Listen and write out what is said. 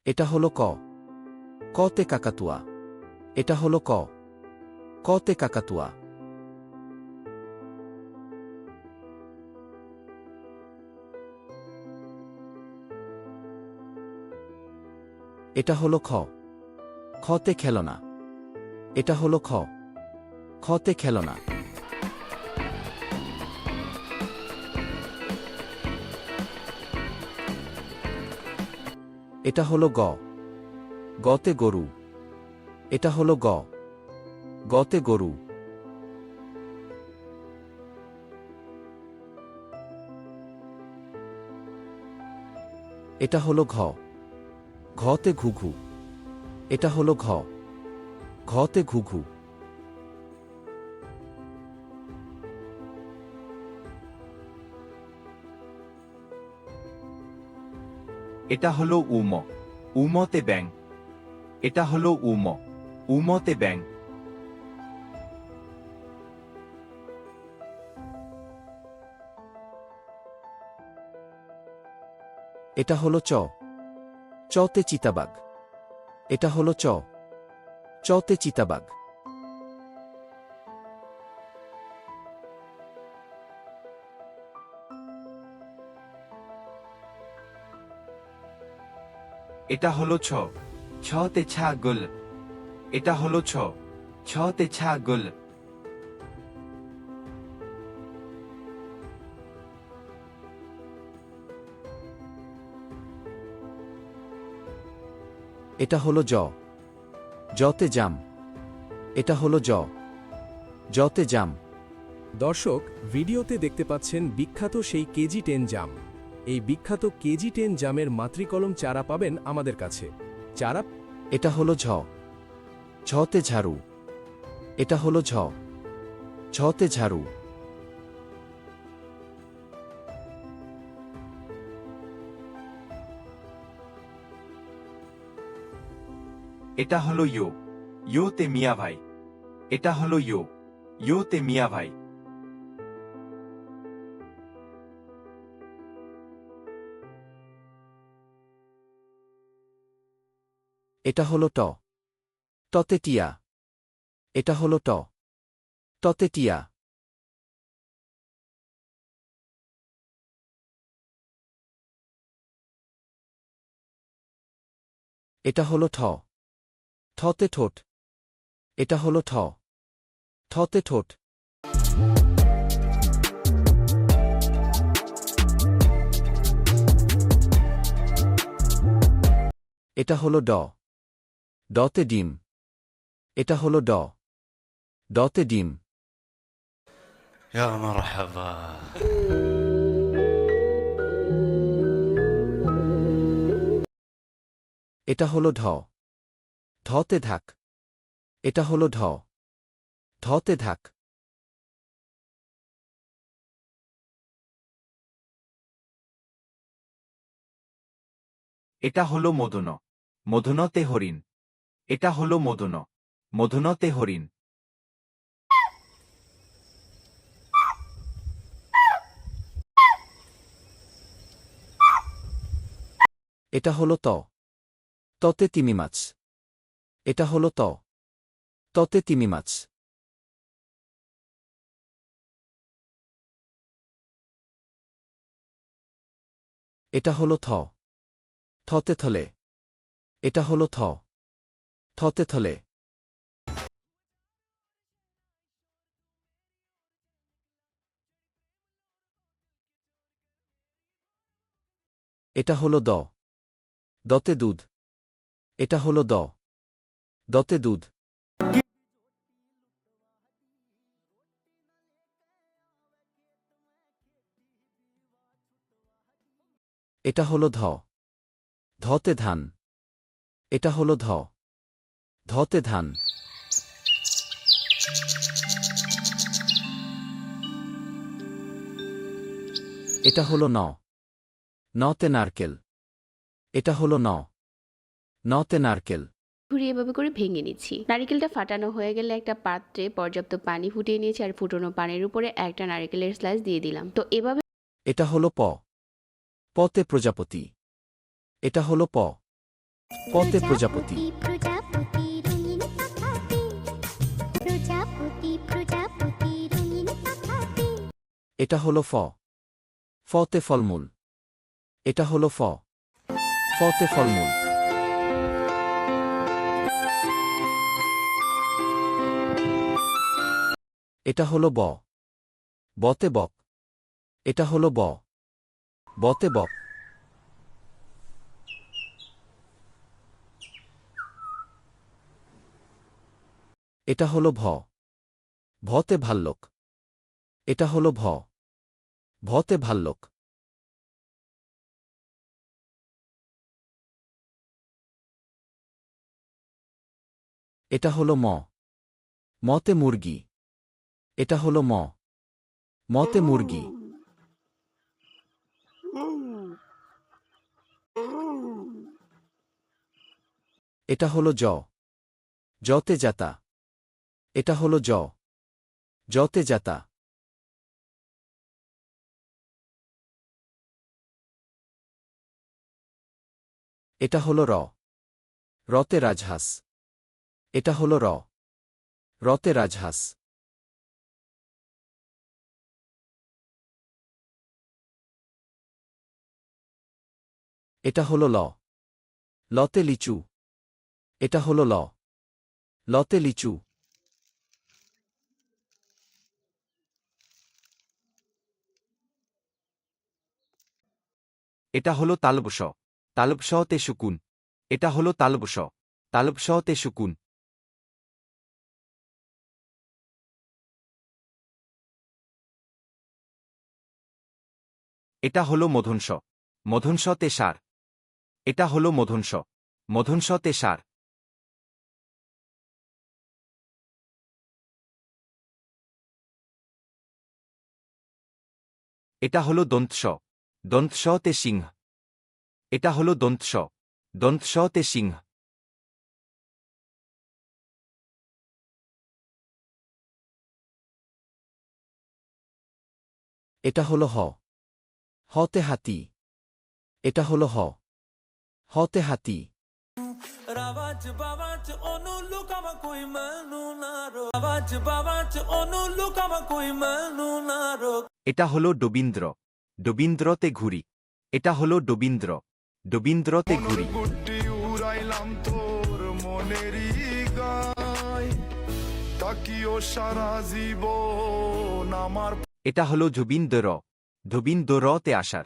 এটা হলো ক। কতে কাকাতুয়া। এটা হলো ক। কতে কাকাতুয়া। এটা হলো খ। খতে খেলনা। এটা হলো খ। খতে খেলনা। এটা হলো গ। গতে গরু। এটা হলো গ। গতে গরু। এটা হলো ঘ। ঘতে ঘুঘু। এটা হলো ঘ। ঘতে ঘুঘু। এটা হলো উম। উমতে ব্যাং। এটা হলো উম। উমতে ব্যাং। এটা হলো চ। চতে চিতাবাঘ। এটা হলো চ। চতে চিতাবাঘ। এটা হলো ছ। ছতে ছাগল। এটা হলো ছ। ছতে ছাগল। এটা হলো জ। জতে জাম। এটা হলো জ। জতে জাম। দর্শক, ভিডিওতে দেখতে পাচ্ছেন বিখ্যাত সেই কেজি 10 জাম। এই বিখ্যাত কেজি 10 জামের মাতৃকলম চারা পাবেন আমাদের কাছে। চারা এটা হলো ঝ। ঝতে ঝাড়ু। এটা হলো ঝ। ঝতে ঝাড়ু। এটা হলো ইয়ো। ইয়োতে মিয়া ভাই। এটা হলো ইয়ো। ইয়োতে মিয়া ভাই। এটা হলো ট। টতে টিয়া। এটা হলো ট। টতে টিয়া। এটা হলো ঠ। ঠতে ঠোঁট। এটা হলো ঠ। ঠতে ঠোঁট। এটা হলো ড। ডতে ডিম। এটা হলো ড। ডতে ডিম। يا مرحبا. এটা হলো ঢ। ঢতে ঢাক। এটা হলো ঢ। ঢতে ঢাক। এটা হলো মদন। মদনতে হরিণ। এটা হলো মদন। মদনতে হরিণ। এটা হলো ত। ততে তিমি মাছ। এটা হলো ত। ততে তিমি মাছ। এটা হলো থ। থতে থলে। এটা হলো থ। থতে থলে। এটা হলো দ। দতে দুধ। এটা হলো দ। দতে দুধ। এটা হলো ধ। ধতে ধান। এটা হলো ধ। ধতে ধান। এটা হলো ন। নতে নারকেল। এটা হলো ন। নতে নারকেল। ঘুরিয়ে এভাবে করে ভেঙে নিচ্ছি। নারিকেলটা ফাটানো হয়ে গেলে একটা পাত্রে পর্যাপ্ত পানি ফুটিয়ে নিয়েছি আর ফুটানো পানির উপরে একটা নারিকেলের স্লাইস দিয়ে দিলাম। তো এভাবে এটা হলো প। পতে প্রজাপতি। এটা হলো প। পতে প্রজাপতি। প্রজাপতি রঙিন পাখাতে প্রজাপতি প্রজাপতি রঙিন পাখাতে এটা হলো ফ। ফতে ফলমূল। এটা হলো ফ। ফতে ফলমূল। এটা হলো ব। বতে বক। এটা হলো ব। বতে বক। এটা হলো ভ। ভতে ভাল্লুক। এটা হলো ভ। ভতে ভাল্লুক। এটা হলো ম। মতে মুরগি। এটা হলো ম। মতে মুরগি। এটা হলো জ। জতে যাতা। এটা হলো জ। জতে যাতা। এটা হলো র। রতে রাজহাঁস। এটা হলো র। রতে রাজহাঁস। এটা হলো ল। লতে লিচু। এটা হলো ল। লতে লিচু। এটা হলো তালবস। তালবসতে সুকুন। এটা হলো তালবস। তালবসতে সুকুন। এটা হলো মধুংস। মধুংসতে সার। এটা হলো মধুংস। মধুংসতে সার। এটা হলো দন্তস। দন্তসতে সিংহ। এটা হলো দন্তস। দন্তসতে সিংহ। এটা হলো হ। হতে হাতি। এটা হলো হ। হতে হাতি। ਰਾਵਾਂ ਚ ਬਾਵਾਂ ਚ ਉਹਨੂੰ ਲੁਕਾਵਾਂ ਕੋਈ ਮੈਨੂੰ ਨਾ ਰੋਕ ਰਾਵਾਂ ਚ ਬਾਵਾਂ ਚ ਉਹਨੂੰ ਲੁਕਾਵਾਂ ਕੋਈ ਮੈਨੂੰ ਨਾ ਰੋਕ এটা হলো ডবীন্দ্র। ডবীন্দ্রতে ঘুরি। এটা হলো ডবীন্দ্র। ডবীন্দ্রতে ঘুরি। গুড্ডি উড়াইলাম তোর মনেরই গায় তাকিও সারা জীবন আমার এটা হলো ধুবিন্দর। ধুবিন্দরতে আসার।